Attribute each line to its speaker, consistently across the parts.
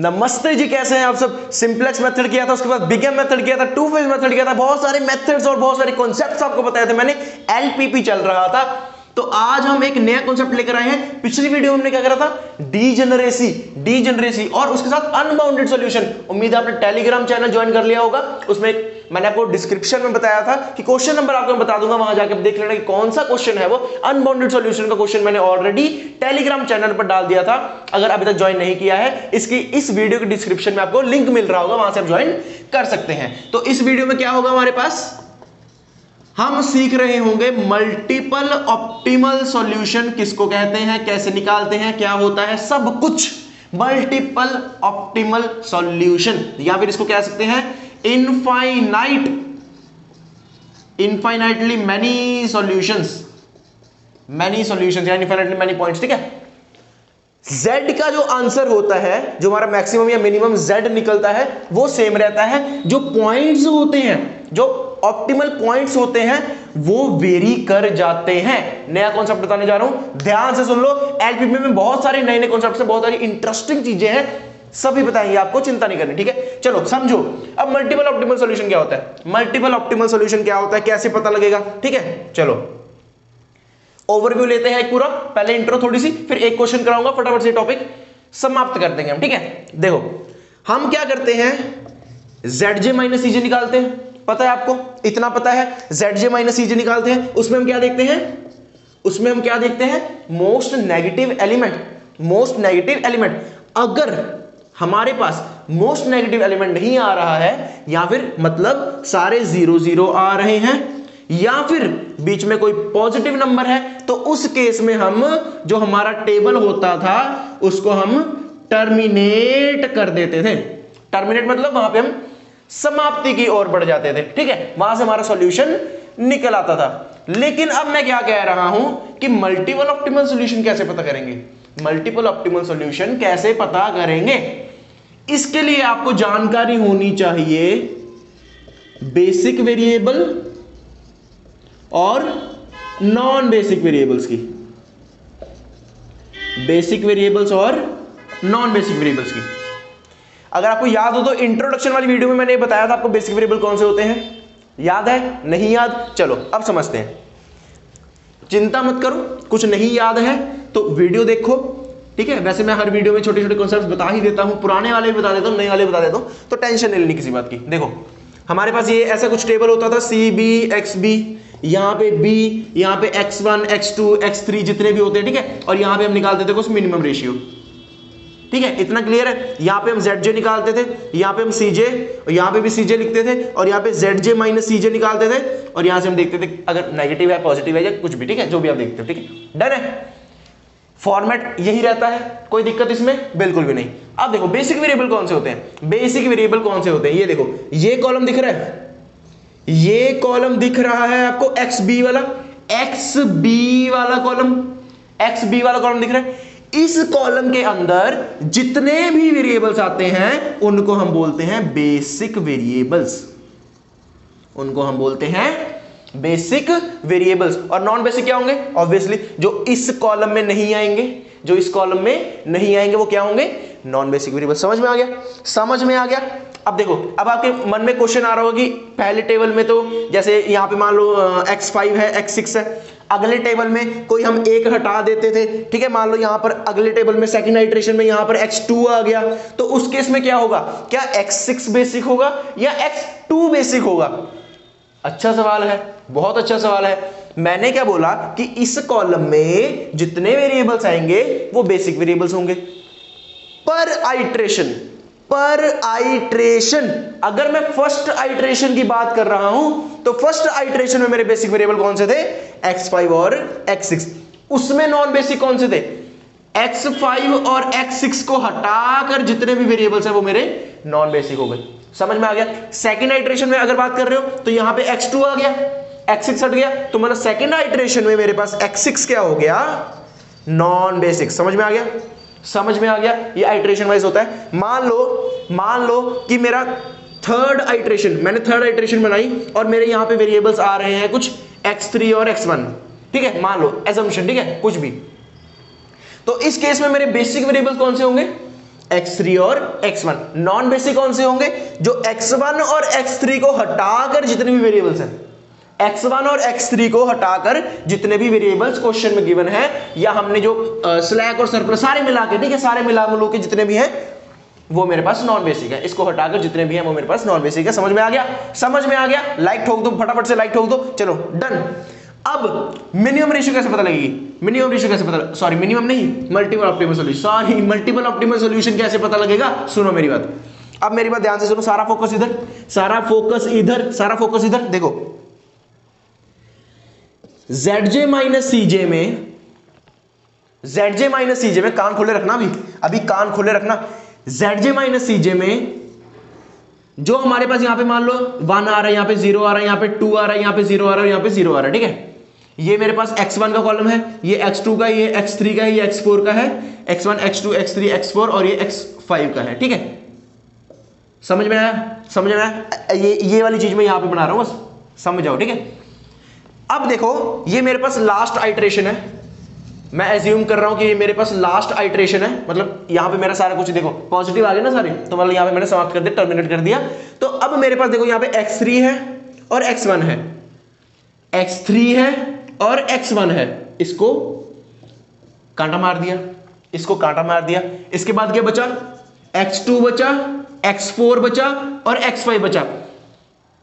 Speaker 1: नमस्ते जी, कैसे हैं आप सब। सिंपलेक्स मेथड किया था, उसके बाद बिगेम मेथड किया था, टू फेज मेथड किया था, बहुत सारे मेथड्स और बहुत सारे कॉन्सेप्ट्स आपको बताए थे मैंने। एलपीपी चल रहा था, तो आज हम एक नया कॉन्सेप्ट लेकर आए हैं। पिछली वीडियो में हमने क्या करा था, डीजेनरेसी और उसके साथ अनबाउंडेड सॉल्यूशन। उम्मीद है आपने टेलीग्राम चैनल ज्वाइन कर लिया होगा, उसमें मैंने आपको डिस्क्रिप्शन में बताया था कि क्वेश्चन नंबर आपको बता दूंगा, वहां जाकर देख लेना कि कौन सा क्वेश्चन है वो। अनबाउंडेड सॉल्यूशन का क्वेश्चन मैंने ऑलरेडी टेलीग्राम चैनल पर डाल दिया था, अगर अभी तक ज्वाइन नहीं किया है इसकी इस वीडियो के डिस्क्रिप्शन में आपको लिंक मिल रहा होगा, वहां से आप ज्वाइन कर सकते हैं। तो इस वीडियो में क्या होगा, हमारे पास हम सीख रहे होंगे मल्टीपल ऑप्टिमल सॉल्यूशन किसको कहते हैं, कैसे निकालते हैं, क्या होता है, सब कुछ मल्टीपल ऑप्टिमल सॉल्यूशन, या फिर इसको कह सकते हैं इनफाइनाइटली मैनी सॉल्यूशंस या इनफाइनाइटली मैनी पॉइंट्स। ठीक है, Z का जो आंसर होता है, जो हमारा मैक्सिमम या मिनिमम Z निकलता है, वो सेम रहता है। जो पॉइंट्स होते हैं, जो ऑप्टिमल पॉइंट्स होते हैं, वो वेरी कर जाते हैं। नया कॉन्सेप्ट बताने जा रहा हूं, ध्यान से सुन लो। एलपीपी में बहुत सारे नए कॉन्सेप्ट से बहुत सारी इंटरेस्टिंग चीजें हैं, सभी बताएंगे आपको, चिंता नहीं करनी। ठीक है, चलो समझो। अब मल्टीपल ऑप्टिमल सॉल्यूशन क्या होता है, मल्टीपल ऑप्टिमल सॉल्यूशन क्या होता है, कैसे पता लगेगा। ठीक है, चलो ओवरव्यू लेते हैं एक पूरा, पहले इंट्रो थोड़ी सी, फिर एक क्वेश्चन कराऊंगा, फटाफट से टॉपिक समाप्त कर देंगे हम। ठीक है, देखो हम क्या करते हैं, ZJ माइनस EJ निकालते हैं, पता है आपको, इतना पता है, ZJ माइनस EJ निकालते हैं। उसमें हम क्या देखते हैं, मोस्ट नेगेटिव एलिमेंट। अगर हमारे पास मोस्ट नेगेटिव एलिमेंट नहीं आ रहा है, या फिर मतलब सारे 0 0 आ रहे हैं, या फिर बीच में कोई पॉजिटिव नंबर है, तो उस केस में हम जो हमारा टेबल होता था उसको हम टर्मिनेट कर देते थे। टर्मिनेट मतलब वहां पे हम समाप्ति की ओर बढ़ जाते थे। ठीक है, वहां से हमारा सॉल्यूशन निकल आता था। लेकिन अब मैं क्या कह रहा हूं कि मल्टीपल ऑप्टिमल सॉल्यूशन कैसे पता करेंगे, इसके लिए आपको जानकारी होनी चाहिए बेसिक वेरिएबल और नॉन बेसिक वेरिएबल्स की। अगर आपको याद हो तो इंट्रोडक्शन वाली वीडियो में मैंने बताया था आपको बेसिक वेरिएबल कौन से होते हैं, याद है, नहीं याद, चलो अब समझते हैं। चिंता मत करो, कुछ नहीं याद है तो वीडियो देखो। ठीक है, वैसे मैं हर वीडियो में छोटे छोटे कॉन्सेप्ट्स बता ही देता हूं, पुराने वाले भी बता देता हूं, नए वाले बता देता हूं, तो टेंशन नहीं लेनी किसी बात की। देखो हमारे पास ये ऐसा कुछ टेबल होता था, CB, यहां पे B, यहां पे X1, X2, X3 जितने भी होते हैं। ठीक है, और यहां पे हम निकालते थे कुछ मिनिमम रेशियो। ठीक है, इतना क्लियर है। यहां पे हम ZJ निकालते थे, यहां पे हम CJ, और यहां पे भी CJ लिखते थे, और यहां पे ZJ माइनस CJ निकालते थे, और यहां से हम देखते थे अगर नेगेटिव है, पॉजिटिव है, या कुछ भी। ठीक है, जो भी आप देखते हो। ठीक है, डन है, फॉर्मेट यही रहता है, कोई दिक्कत इसमें बिल्कुल भी नहीं। अब देखो बेसिक वेरिएबल कौन से होते हैं, ये देखो, ये कॉलम दिख रहा है, ये कॉलम दिख रहा है आपको, XB वाला कॉलम दिख रहा है। इस कॉलम के अंदर जितने भी वेरिएबल्स आते हैं उनको हम बोलते हैं बेसिक वेरिएबल्स। और नॉन बेसिक क्या होंगे, ऑब्वियसली जो इस कॉलम में नहीं आएंगे, वो क्या होंगे, नॉन बेसिक वेरिएबल। समझ में आ गया। अब देखो, अब आपके मन में क्वेश्चन आ रहा होगा कि पहले टेबल में तो जैसे यहां पे मान लो X5 है, X6 है, अगले टेबल में कोई हम एक हटा देते थे। ठीक है, मान लो यहां पर अगले टेबल में सेकंड आइटरेशन में यहां पर X2 आ गया, तो उस केस में क्या होगा, क्या X6 बेसिक होगा या X2 बेसिक होगा? अच्छा सवाल है, बहुत अच्छा सवाल है। मैंने क्या बोला कि इस कॉलम में जितने वेरिएबल्स आएंगे वो बेसिक वेरिएबल्स होंगे। पर आइट्रेशन, अगर मैं फर्स्ट आइट्रेशन की बात कर रहा हूं तो फर्स्ट आइट्रेशन में मेरे बेसिक वेरिएबल कौन से थे, X5 और X6। उसमें नॉन बेसिक कौन से थे, X5 और X6 को हटाकर जितने भी वेरिएबल्स हैं वो मेरे नॉन बेसिक हो गए। समझ में आ गया। सेकंड आइट्रेशन में अगर बात कर रहे हो तो यहां पे X2 आ गया, X6 हट गया, तो मतलब सेकंड आइट्रेशन में मेरे पास X6 क्या हो गया, नॉन बेसिक। समझ में आ गया, ये आइट्रेशन वाइज होता है। मान लो कि मेरा मैंने थर्ड आइट्रेशन बनाई और मेरे यहां पे वेरिएबल्स आ रहे हैं कुछ X3 और X1। ठीक है, मान लो एजम्पशन, ठीक है, कुछ भी। तो इस केस में मेरे बेसिक वेरिएबल्स कौन से होंगे, x3 और x1। नॉन बेसिक कौन से होंगे? जो x1 और x3 को हटाकर जितने भी वेरिएबल्स हैं, x1 और x3 को हटाकर जितने भी वेरिएबल्स क्वेश्चन में गिवन है, या हमने जो स्लैक और सरप्लस सारे मिला के, ठीक है, सारे मिला मिलू के जितने भी हैं वो मेरे पास नॉन बेसिक है। इसको हटाकर जितने भी हैं वो मेरे पास नॉन बेसिक है। समझ में आ गया? समझ में आ गया? लाइक ठोक दो, फटाफट से लाइक ठोक दो। चलो डन। अब मिनिमम रेशियो कैसे पता लगेगी? मिनिमम रेशियो कैसे पता, सॉरी मिनिमम नहीं, multiple optimal solution, sorry multiple optimal solution कैसे पता लगेगा? सुनो मेरी बात, अब मेरी बात ध्यान से सुनो। सारा फोकस इधर, सारा फोकस इधर, सारा फोकस इधर। देखो ZJ माइनस CJ में, ZJ माइनस CJ में, कान खोले रखना, अभी कान खोले रखना। ZJ माइनस CJ में जो हमारे पास यहां पे मान लो 1 आ रहा है, यहां पे 0 आ रहा है, यहां पे 2 आ रहा है, यहां पे 0 आ रहा है, यहां पे 0 आ रहा है, ठीक है। ये मेरे पास x1 का कॉलम है, ये x2 का, ये x3 का है, ये x4 का है, x1 x2 x3 x4 और ये x5 का है, ठीक है। समझ में आया? समझ में आया? ये वाली चीज मैं यहां पे बना रहा हूं, बस समझ जाओ, ठीक है। अब देखो ये मेरे पास लास्ट आइटरेशन है, मैं एज्यूम कर रहा हूं कि ये मेरे पास लास्ट आइटरेशन है, मतलब यहां पे मेरा सारा कुछ देखो पॉजिटिव आ गया ना सारे, तो मतलब यहां पे मैंने समाप्त कर दिया, टर्मिनेट कर दिया। तो अब मेरे पास देखो यहां पे x3 है और x1 है, x3 है और x1 है, इसको कांटा मार दिया, इसको कांटा मार दिया। इसके बाद क्या बचा? x2 बचा, x4 बचा और x5 बचा।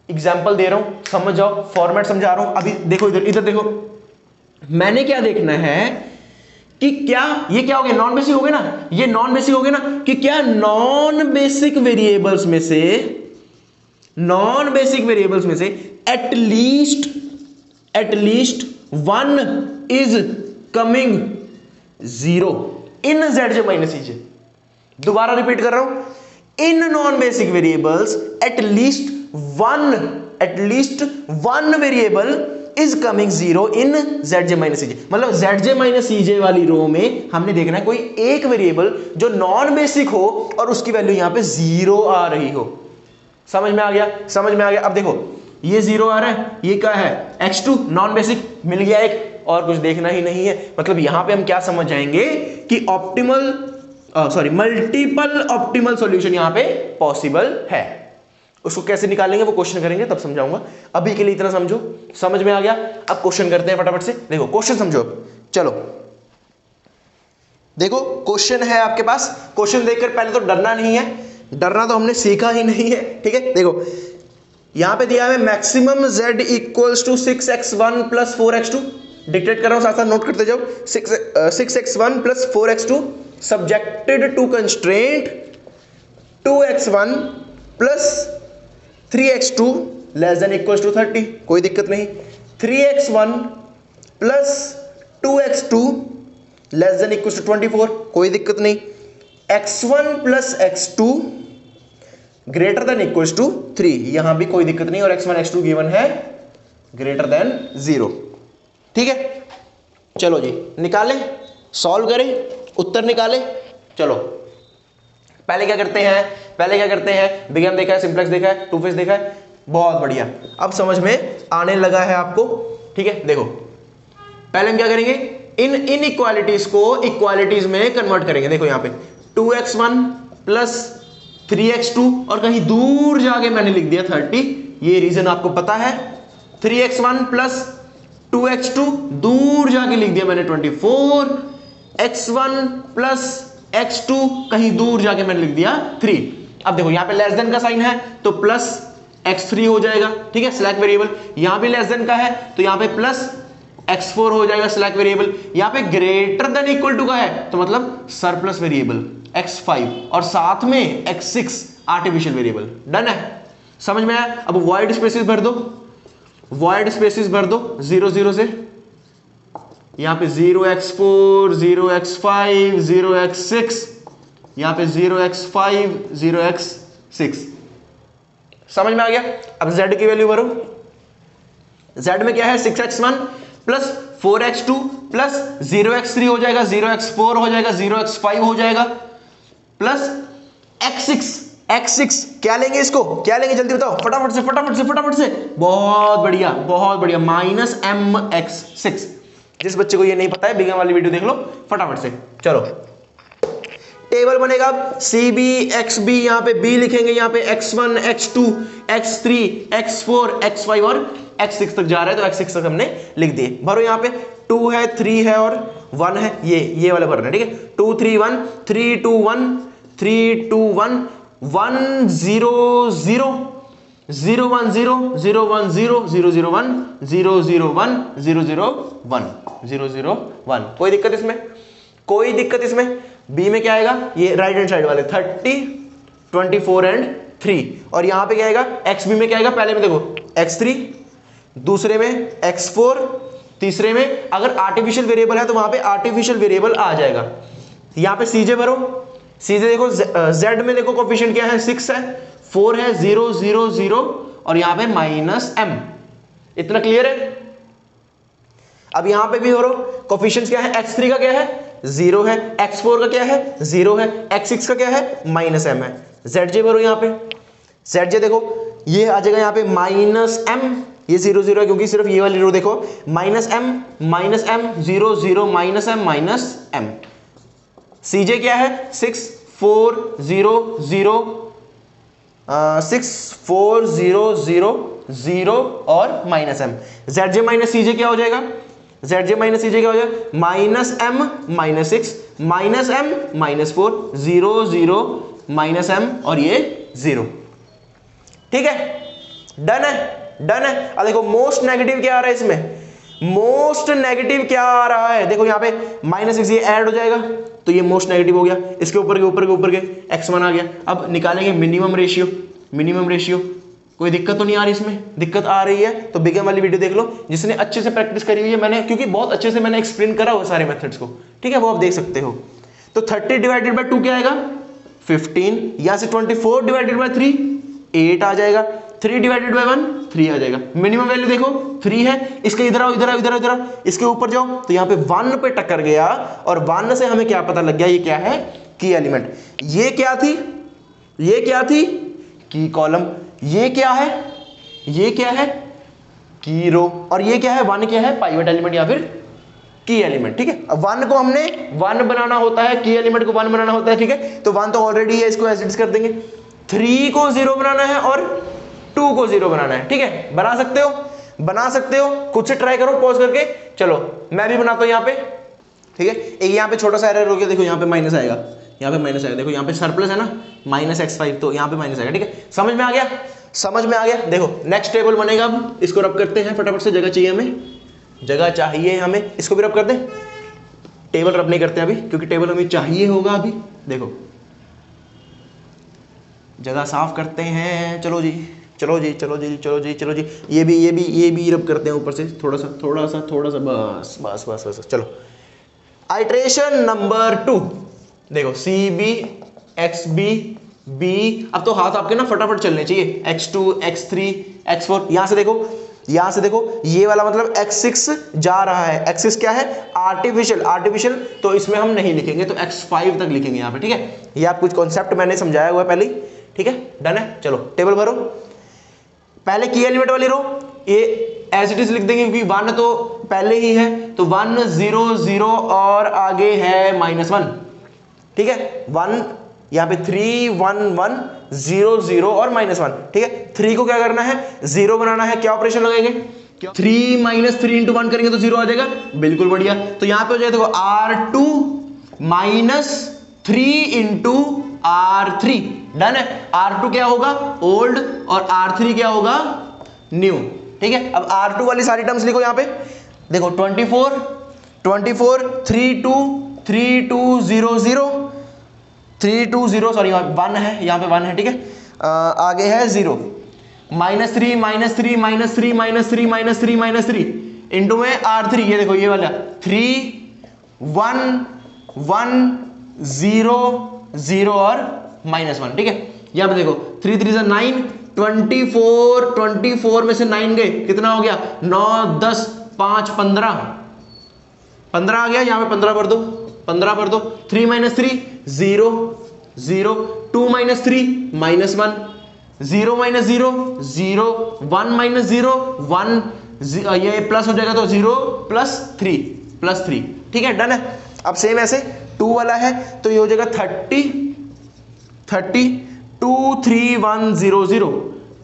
Speaker 1: एग्जाम्पल दे रहा हूं, समझ जाओ, फॉर्मेट समझा रहा हूं। अभी देखो इधर, इधर देखो, मैंने क्या देखना है कि क्या ये क्या हो गया? नॉन बेसिक हो गए ना, ये नॉन बेसिक हो गए ना, कि क्या नॉन बेसिक वेरिएबल्स में से, नॉन बेसिक वेरिएबल्स में से at least one is coming 0 in ZJ minus CJ। दोबारा रिपीट कर रहा हूं, in non basic variables at least one variable is coming 0 in ZJ minus CJ। मतलब ZJ माइनस CJ वाली रो में हमने देखना है कोई एक वेरिएबल जो नॉन बेसिक हो और उसकी वैल्यू यहां पे 0 आ रही हो। समझ में आ गया? समझ में आ गया? अब देखो ये 0 आ रहा है, ये क्या है? x2 नॉन बेसिक मिल गया एक, और कुछ देखना ही नहीं है। मतलब यहां पे हम क्या समझ जाएंगे कि मल्टीपल ऑप्टिमल सॉल्यूशन यहां पे पॉसिबल है। उसको कैसे निकालेंगे वो क्वेश्चन करेंगे तब समझाऊंगा, अभी के लिए इतना समझो। समझ में आ गया? अब क्वेश्चन करते हैं फटाफट से। देखो क्वेश्चन समझो, चलो देखो क्वेश्चन है आपके पास। क्वेश्चन देखकर पहले तो डरना नहीं है, डरना तो हमने सीखा ही नहीं है, ठीक है। देखो यहां पे दिया है maximum z equals to 6x1 plus 4x2। Dictate कर रहा हूं, साथ साथ नोट करते जाओ। 6x1 plus 4x2 subjected to constraint 2x1 plus 3x2 less than equals to 30। कोई दिक्कत नहीं। 3x1 plus 2x2 less than equals to 24। कोई दिक्कत नहीं। x1 plus x2 greater than equals to 3। यहां भी कोई दिक्कत नहीं, और x1 x2 गिवन है ग्रेटर देन 0। ठीक है, चलो जी निकालें, सॉल्व करें, उत्तर निकालें। चलो पहले क्या करते हैं, बिगेन देखा है, सिंप्लेक्स देखा है, टू फेस देखा है, बहुत बढ़िया। अब समझ में आने लगा है आपको, ठीक है। देखो पहले हम क्या करेंगे, इन इनइक्वालिटीज को इक्वालिटीज में कन्वर्ट करेंगे। देखो यहां पे 2x1 प्लस 3x2 और कहीं दूर जाके मैंने लिख दिया 30। ये रीजन आपको पता है। 3x1 प्लस 2x2 दूर जाके लिख दिया मैंने 24। x1 प्लस x2 कहीं दूर जाके मैंने लिख दिया 3। अब देखो यहां पे लेस देन का साइन है तो प्लस x3 हो जाएगा, ठीक है, स्लैक वेरिएबल। यहां पे लेस देन का है तो यहां पे प्लस x4 हो जाएगा, स्लैक वेरिएबल। यहां पे ग्रेटर देन इक्वल टू का है तो मतलब सरप्लस वेरिएबल x5, और साथ में x6 आर्टिफिशियल वेरिएबल। डन है, समझ में आया? अब वॉइड स्पेसेस भर दो, वॉइड स्पेसेस भर दो 0 0 से। यहां पे 0x4 0x5 0x6, यहां पे 0x5 0x6। समझ में आ गया? अब z की वैल्यू भरो। z में क्या है, 6x1 plus 4x2 plus 0x3 हो जाएगा, 0x4 हो जाएगा, 0x5 हो जाएगा, प्लस x6 क्या लेंगे, इसको क्या लेंगे जल्दी बताओ, फटाफट से फटाफट से फटाफट से। बहुत बढ़िया बहुत बढ़िया, माइनस mx6। जिस बच्चे को ये नहीं पता है बिगन वाली वीडियो देख लो फटाफट से। चलो टेबल बनेगा सी बी एक्स बी, यहाँ पे बी लिखेंगे, यहाँ पे x1 x2 x3 x4 x5 और x6 तक जा रहा है तो x6 तक हमने लिख दिए। भरो यहाँ पे 2 है 3 है और 1 है, ये वाला भरना है, ठीक है। 2 3 1 3 2 1 3 2 1 1 0 0 0 1 0 0 1 0 0 0 1 0 0 1 0 0 1 0 0 1। कोई दिक्कत इसमें? कोई दिक्कत इसमें? बी में क्या आएगा? ये राइट हैंड साइड वाले 30 24 एंड 3, और यहां पे क्या आएगा? एक्स बी में क्या आएगा? पहले में देखो x3, दूसरे में x4, तीसरे में अगर आर्टिफिशियल वेरिएबल है तो वहां पे आर्टिफिशियल वेरिएबल आ जाएगा। यहां पे सीजे भरो, सीजे देखो z में देखो कोफिशिएंट क्या है? 6 है, 4 है, 0 0 0 और यहां पे -m। इतना क्लियर है? अब यहां पे भी भरो कोफिशिएंट्स क्या है? x3 का क्या है? 0 है, x4 का क्या है? 0 है, x6 का क्या है? -m है। zj भरो, यहां पे zj देखो ये आ जाएगा यहाँ पे -m, ये 0 0 है क्योंकि सिर्फ ये वाली रो देखो -m 0 0 -m। cj क्या है? 6 4 0 0 6 4 0 0 0 और -m। zj माइनस cj क्या हो जाएगा? zj माइनस cj क्या हो जाएगा? -m -6 -m -4 0 0 -m और ये 0। ठीक है, डन है, डन है। अब देखो मोस्ट नेगेटिव क्या आ रहा है इसमें? मोस्ट नेगेटिव क्या आ रहा है? देखो यहाँ पे -6 ये ऐड हो जाएगा तो ये मोस्ट नेगेटिव हो गया, इसके ऊपर के ऊपर के ऊपर के x1 आ गया। अब निकालेंगे मिनिमम रेशियो, मिनिमम रेशियो। कोई दिक्कत तो नहीं आ रही इसमें? दिक्कत आ रही है तो बिगम वाली वीडियो देख लो जिसने अच्छे से प्रैक्टिस करी हुई है मैंने, क्योंकि बहुत अच्छे से मैंने एक्सप्लेन करा हुआ सारे मेथड्स को, ठीक है, वो आप देख सकते हो। तो 30 डिवाइडेड बाय 2 क्या आएगा? 15। यहां से 24 डिवाइडेड बाय 3 8 आ जाएगा, 3 डिवाइडेड बाय 1 3 आ जाएगा। मिनिमम वैल्यू देखो 3 है, इसके इधर आओ, इधर आओ, इधर आओ, इधर आओ, इसके ऊपर जाओ तो यहाँ पे 1 पे टक्कर गया और 1 से हमें क्या पता लग गया? ये क्या है? की एलिमेंट। ये क्या थी? ये क्या थी? की कॉलम। ये क्या है? ये क्या है? की रो। और ये क्या है? 1 क्या है? पाइवट एलिमेंट या फिर की एलिमेंट। ठीक है, अब 1 को हमने 1 बनाना होता है, की एलिमेंट को 1 बनाना होता है। ठीक है, तो 1 तो ऑलरेडी है, इसको एसिड्स कर देंगे। 3 को 0 बनाना है और 2 को 0 बनाना है। ठीक है, बना सकते हो, बना सकते हो, खुद से ट्राई करो पॉज करके। चलो मैं भी बनाता हूं यहाँ पे। ठीक है, एक यहाँ पे छोटा सा एरर हो गया, देखो यहाँ पे माइनस आएगा, यहाँ पे माइनस आएगा। देखो यहाँ पे सरप्लस है ना, -x5, तो यहाँ पे माइनस आएगा। ठीक है, समझ में आ गया? समझ में आ गया। देखो नेक्स्ट टेबल बनेगा, अब इसको रब करते हैं फटाफट से। जगह चाहिए हमें, जगह चाहिए हमें, इसको भी रब कर दे। टेबल रब नहीं करते अभी क्योंकि टेबल हमें चाहिए होगा अभी। देखो जगह साफ करते हैं। चलो जी, चलो जी, चलो जी, चलो जी, चलो जी। ये भी रब करते हैं ऊपर से थोड़ा सा, थोड़ा सा, थोड़ा सा, बस बस बस बस। चलो आइट्रेशन नंबर 2 देखो, C B X B B. अब तो हाथ आपके ना फटाफट चलने चाहिए। x2 x3 x4। यहां से देखो, यहां से देखो, ये वाला मतलब x6 जा रहा है। x6 क्या है? आर्टिफिशियल, आर्टिफिशियल, तो इसमें हम नहीं लिखेंगे, तो x5 तक लिखेंगे यहाँ पे। ठीक है, ये आप कुछ कॉन्सेप्ट मैंने समझाया हुआ है पहले ही। ठीक है, डन है। चलो टेबल भरो। पहले की एलिमेंट वाली रो ये एज इट इज लिख देंगे क्योंकि 1 तो पहले ही है, तो 1 0 0 और आगे है -1। ठीक है, 1 यहाँ पे 3 1 1 0 0 और -1। ठीक है, 3 को क्या करना है? 0 बनाना है। क्या ऑपरेशन लगाएंगे? 3 - 3 × 1 करेंगे तो 0 आ जाएगा। बिल्कुल बढ़िया। तो यहाँ पे हो जाएगा देखो R2 - 3 × R3। डन है। R2 क्या होगा? ओल्ड, और R3 क्या होगा? न्यू। ठीक है, अब R2 वाली सारी टर्म्स लिखो यहाँ पे। देखो 24 3 2 3 2 0 0 3 2 0, सॉरी 1 है, यहाँ पे 1 है। ठीक है, आगे है 0 -3 -3 -3 -3 -3 -3 इंटू में R3। ये देखो ये वाला 3 1 1 0 0 और -1। ठीक है, यहाँ पे देखो 3 3 से 9 24 में से 9 गए, कितना हो गया? 9 10 5 15 आ गया। यहाँ पे 15 भर दो, 15 भर दो। 3 - 3 0 0 2 - 3 -1 0 - 0 0 1 - 0 1 ये प्लस हो जाएगा तो 0 +3 +3। ठीक है, डन है। अब सेम ऐसे 2 वाला है तो ये हो जाएगा 30 23100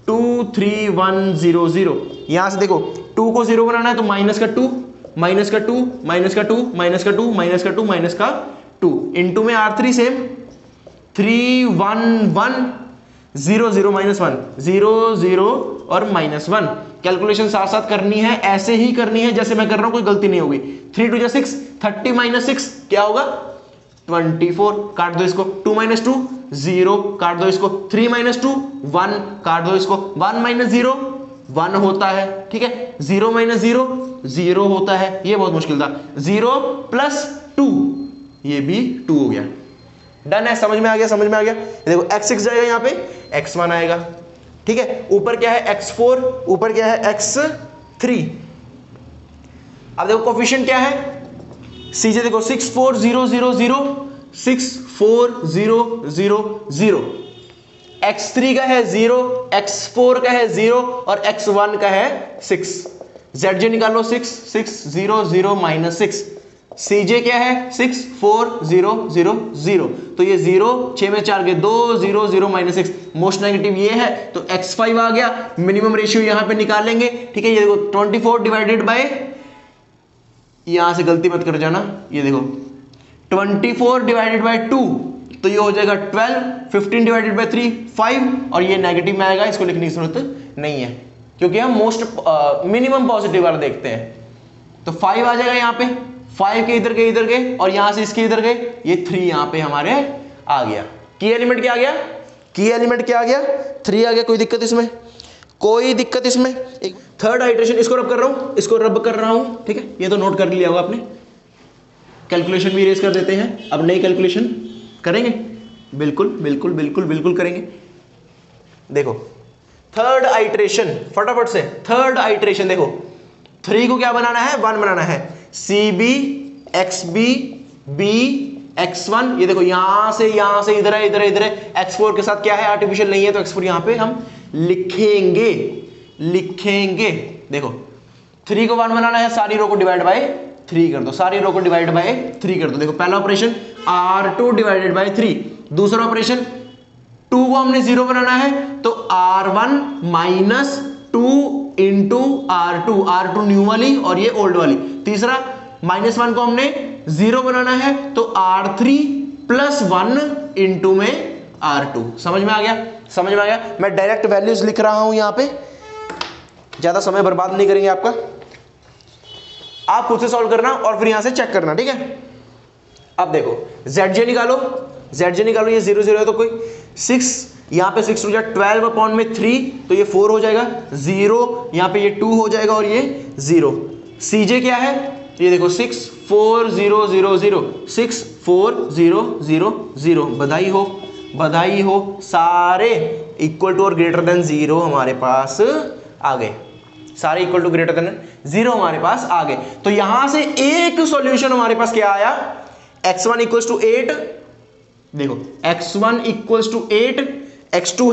Speaker 1: 23100। यहां से देखो 2 को 0 बनाना है तो माइनस का 2 माइनस का 2 माइनस का 2 माइनस का 2 माइनस का 2 माइनस का 2 इनटू में R3 सेम 31100 माइनस 1 00 और माइनस 1। कैलकुलेशन साथ साथ करनी है, ऐसे ही करनी है जैसे मैं कर रहा हूं, कोई गलती नहीं होगी। 3 2 6 30 माइनस 6 क्या होगा 24, काट दो इसको। 2 माइनस 2 0, काट दो इसको। 3 माइनस 2 1, काट दो इसको। 1 माइनस 0 1 होता है, ठीक है। 0 माइनस 0 0 होता है, ये बहुत मुश्किल था। 0 प्लस 2 ये भी 2 हो गया। डन है, समझ में आ गया, समझ में आ गया। देखो x6 जाएगा, यहां पे x1 आएगा, ठीक है। ऊपर क्या है x4, ऊपर क्या है x3। अब देखो कोफिशिएंट क्या है सीजे, देखो 64000 64000। x3 का है 0, x4 का है 0 और x1 का है 6। zj निकालो 6 माइनस 6। cj क्या है 64000। तो ये 0 6 में 4 के 2 0 0 माइनस 6 मोस्ट नेगेटिव ये है तो x5 आ गया। मिनिमम रेशियो यहां पे निकालेंगे, ठीक है। ये देखो 24 डिवाइडेड बाय, यहां से गलती मत कर जाना, ये देखो 24 डिवाइडेड बाय 2 तो ये हो जाएगा 12। 15 डिवाइडेड बाय 3 5 और ये नेगेटिव में आएगा, इसको लिखने की जरूरत नहीं है क्योंकि हम मोस्ट मिनिमम पॉजिटिव वाला देखते हैं। तो 5 आ जाएगा यहाँ पे, 5 के इधर गए और यहां से इसके इधर गए, ये 3 यहां पे हमारे आ गया। की एलिमेंट क्या आ गया, की एलिमेंट क्या आ गया 3 आ गया। कोई दिक्कत इसमें, कोई दिक्कत इसमें। एक थर्ड आइटरेशन, इसको रब कर रहा हूं, इसको रब कर रहा हूं, ठीक है। ये तो नोट कर लिया होगा आपने। कैलकुलेशन भी इरेज कर देते हैं, अब नई कैलकुलेशन करेंगे, बिल्कुल बिल्कुल बिल्कुल बिल्कुल करेंगे। देखो थर्ड आइटरेशन, फटाफट से थर्ड आइटरेशन देखो। 3 को क्या बनाना है 1 बनाना है। CB XB B X1, ये देखो यहां से इधर है इधर है इधर है। X4 के साथ क्या है आर्टिफिशियल नहीं है तो X4 यहां पे हम लिखेंगे। देखो 3 को 1 बनाना है, सारी रो को डिवाइड बाय 3 कर दो, सारी रो को डिवाइड बाय 3 कर दो। देखो पहला ऑपरेशन R2 डिवाइडेड बाय 3, दूसरा ऑपरेशन 2 को हमने 0 बनाना है तो R1 minus 2 into R2 new वाली और ये ओल्ड वाली। तीसरा माइनस 1 को हमने 0 बनाना है तो R3 प्लस 1 इंटू में R2। समझ में आ गया, समझ में आ गया। मैं डायरेक्ट वैल्यूज लिख रहा हूं यहां पे, ज्यादा समय बर्बाद नहीं करेंगे आपका। आप खुद से सॉल्व करना और फिर यहां से चेक करना, ठीक है। अब देखो zj निकालो, ये 0 0 है तो कोई 6, यहां पे 6 हो जाए 12 अपॉन में 3 तो ये 4 हो जाएगा। 0 यहां पे ये 2 हो जाएगा और ये 0। cj क्या है ये देखो 64000 64000। बधाई हो, सारे इक्वल टू और ग्रेटर देन 0 हमारे पास आ गए, सारे इक्वल टू ग्रेटर देन 0 हमारे पास आ गए। तो यहां से एक सॉल्यूशन हमारे पास क्या आया, x1 इक्वल्स टू 8। देखो x1 इक्वल्स टू 8, x2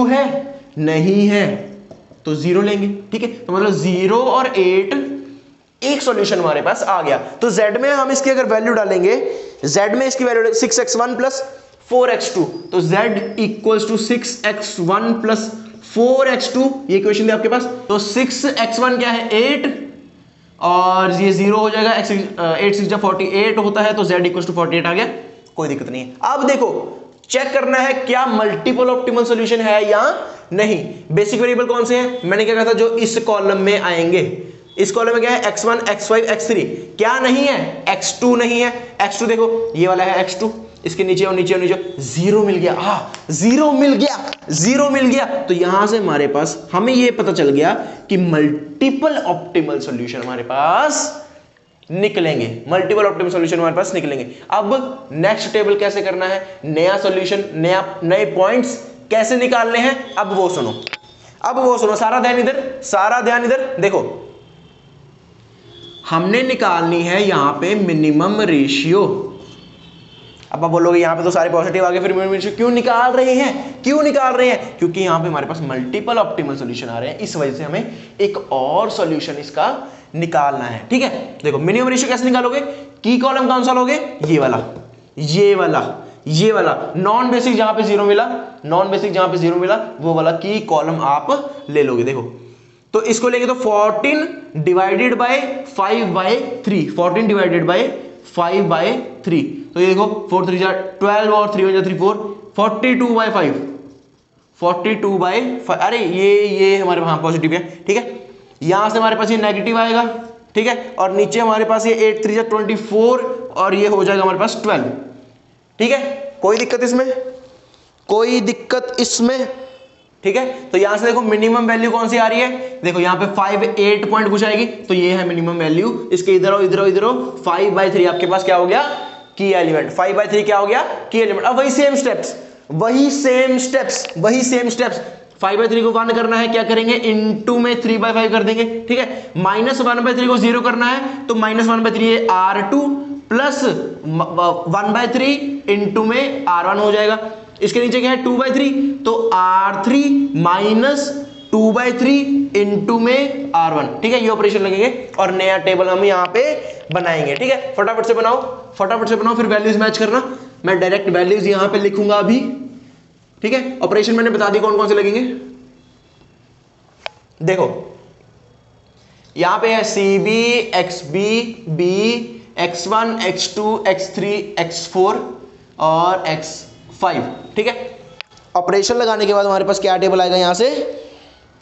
Speaker 1: है नहीं है तो 0 लेंगे, ठीक है। तो मतलब 0 और 8 एक सॉल्यूशन हमारे पास आ गया। तो z में हम इसकी अगर वैल्यू डालेंगे, z में इसकी वैल्यू 6x1 प्लस 4x2 तो z equals to 6x1 plus 4x2, ये इक्वेशन थी आपके पास। तो 6x1 क्या है 8 और ये 0 हो जाएगा। 8 6 48 होता है तो z इक्वल्स टू 48 आ गया, कोई दिक्कत नहीं है। अब देखो चेक करना है क्या मल्टीपल ऑप्टिमल सॉल्यूशन है या नहीं। बेसिक वेरिएबल कौन से हैं, मैंने क्या कहा था, जो इस कॉलम में आएंगे। इस कॉलम में क्या है x1 x5 x3, क्या नहीं है x2 नहीं है। x2 देखो ये वाला है x2, इसके नीचे और नीचे और नीचे 0 मिल गया, 0 मिल गया। तो यहां से हमारे पास हमें यह पता चल गया कि मल्टीपल ऑप्टिमल सॉल्यूशन हमारे पास निकलेंगे, अब नेक्स्ट टेबल कैसे करना है, नया सॉल्यूशन, नए पॉइंट्स कैसे निकालने हैं, अब वो सुनो। सारा ध्यान इधर देखो। हमने निकालनी है यहां पे मिनिमम रेशियो। अब आप बोलोगे यहां पे तो सारे पॉजिटिव आ गए, फिर मिनिमम रेशियो क्यों निकाल रहे हैं, क्योंकि यहां पे हमारे पास मल्टीपल ऑप्टिमल सॉल्यूशन आ रहे हैं, इस वजह से हमें एक और सॉल्यूशन इसका निकालना है, ठीक है। देखो मिनिमम रेशियो कैसे निकालोगे, की कॉलम कौन सा लोगे? ये वाला, ये वाला, ये वाला। नॉन बेसिक जहां पे जीरो मिला, नॉन बेसिक जहां पे जीरो मिला वो वाला की कॉलम आप ले लोगे। देखो तो इसको लेंगे तो 14 डिवाइडेड बाय 5/3, 14 डिवाइडेड बाय 5/3, तो ये देखो 4 3 12 और 3 1 3 4, 42/5, 42/5। अरे ये हमारे वहां पॉजिटिव है, ठीक है। यहां से हमारे पास ये नेगेटिव आएगा, ठीक है, और नीचे हमारे पास ये 8 3 24 और ये हो जाएगा हमारे पास 12, ठीक है। कोई दिक्कत इसमें? कोई दिक्कत इसमें? ठीक है। तो यहां से देखो मिनिमम वैल्यू कौन सी आ रही है, देखो यहां पे 5 8 पॉइंट कुछ आएगी, तो ये है मिनिमम वैल्यू। इसके इधर इधर 5/3 आपके पास क्या हो गया? की एलिमेंट। 5/3 क्या हो गया? की एलिमेंट। अब वही सेम स्टेप्स, वही सेम स्टेप्स। 5/3 को 1 करना है, क्या करेंगे? इनटू में 3/5 कर देंगे, ठीक है। -1/3 को 0 करना है, तो -1/3 R2 प्लस 1/3 इनटू में R1 हो जाएगा। इसके नीचे क्या है? 2/3, तो R3 माइनस 2/3 इनटू में R1, ठीक है। ये ऑपरेशन लगेंगे और नया टेबल हम यहां पे बनाएंगे, ठीक है। फटाफट से बनाओ, फिर वैल्यूज मैच करना। मैं डायरेक्ट वैल्यूज यहां पे लिखूंगा अभी, ठीक है। ऑपरेशन मैंने बता दी कौन कौन से लगेंगे। देखो यहां पे है CB, XB, B, X1, X2, X3, X4 और X5, ठीक है। ऑपरेशन लगाने के बाद हमारे पास क्या टेबल आएगा यहां से,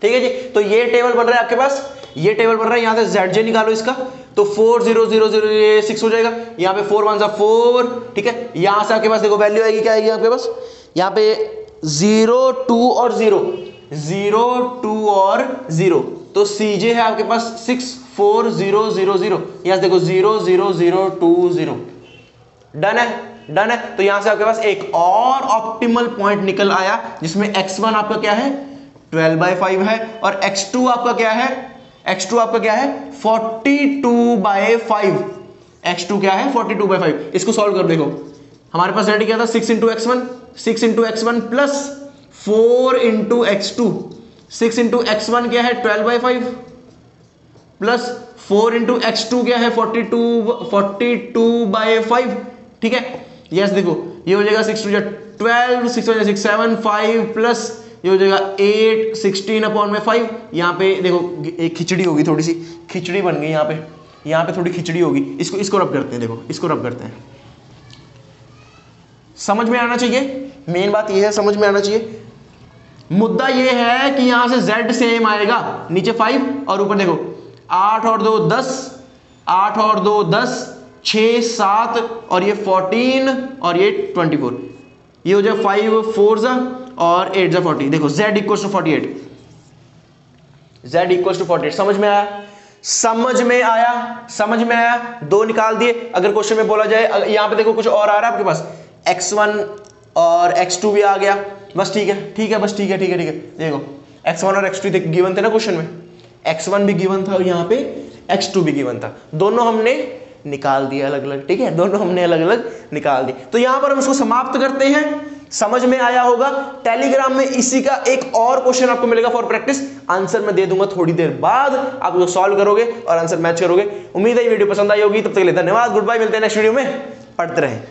Speaker 1: ठीक है जी। तो ये टेबल बन रहा है आपके पास, ये टेबल बन रहा है। यहां से ZJ निकालो इसका, तो 4 0 0 0 ये 6 हो जाएगा। यहां पे 4 1 4, ठीक है। यहां से आपके पास देखो वैल्यू आएगी, क्या आएगी आपके पास? यहां पे 0 2 और 0, 0 2 और 0, तो CJ है आपके पास 6 4 0 0 0। यहां से देखो 0 0 0 2 0। डन है, डन है। तो यहां से आपके पास एक और ऑप्टिमल पॉइंट निकल आया, जिसमें x1 आपका क्या है? 12/5 है, और x2 आपका क्या है? x2 आपका क्या है? 42/5। x2 क्या है? 42/5। इसको सॉल्व कर देखो, हमारे पास रेडी क्या था? 6 into x1 plus 4 into x2। 6 into x1 क्या है? 12/5 प्लस 4 इंटू x2 क्या है? 42/5, ठीक है। यस देखो ये हो जाएगा 6 2 12, 6 1 6 7 5 प्लस ये हो जाएगा 8 16/5। यहाँ पे देखो एक खिचड़ी होगी, थोड़ी सी खिचड़ी बन गई यहाँ पे थोड़ी खिचड़ी होगी। इसको रब करते हैं, देखो इसको रब करते हैं। समझ में आना चाहिए, मेन बात ये है, समझ में आना चाहिए। मुद्दा ये है कि यहां से Z सेम आएगा, नीचे 5 और ऊपर देखो 8 और 2 10, 8 और 2 10, 6 7 और ये 14 और ये 24। ये हो जाए 5 4 जा और 8 जा 40। देखो Z equals to 48, Z equals to 48। समझ में आया? समझ में आया। 2 निकाल दिए। अगर क्वेश्चन में बोला जाए, यहां पे देखो कुछ और आ रहा है आपके पास, x1 और x2 भी आ गया, बस ठीक है बस ठीक है। देखो x1 और x2 गिवन थे ना क्वेश्चन में, x1 भी गिवन था और यहाँ पे x2 भी गिवन था। दोनों हमने निकाल दिए अलग अलग, ठीक है, दोनों हमने अलग अलग निकाल दिए। तो यहां पर हम इसको समाप्त करते हैं। समझ में आया होगा। टेलीग्राम में इसी का एक और क्वेश्चन आपको मिलेगा फॉर प्रैक्टिस, आंसर मैं दे दूंगा थोड़ी देर बाद, आप उसको सॉल्व करोगे और आंसर मैच करोगे। उम्मीद है ये वीडियो पसंद आई होगी। तब तक के लिए धन्यवाद, गुड बाय, मिलते हैं नेक्स्ट वीडियो में। पढ़ते रहें।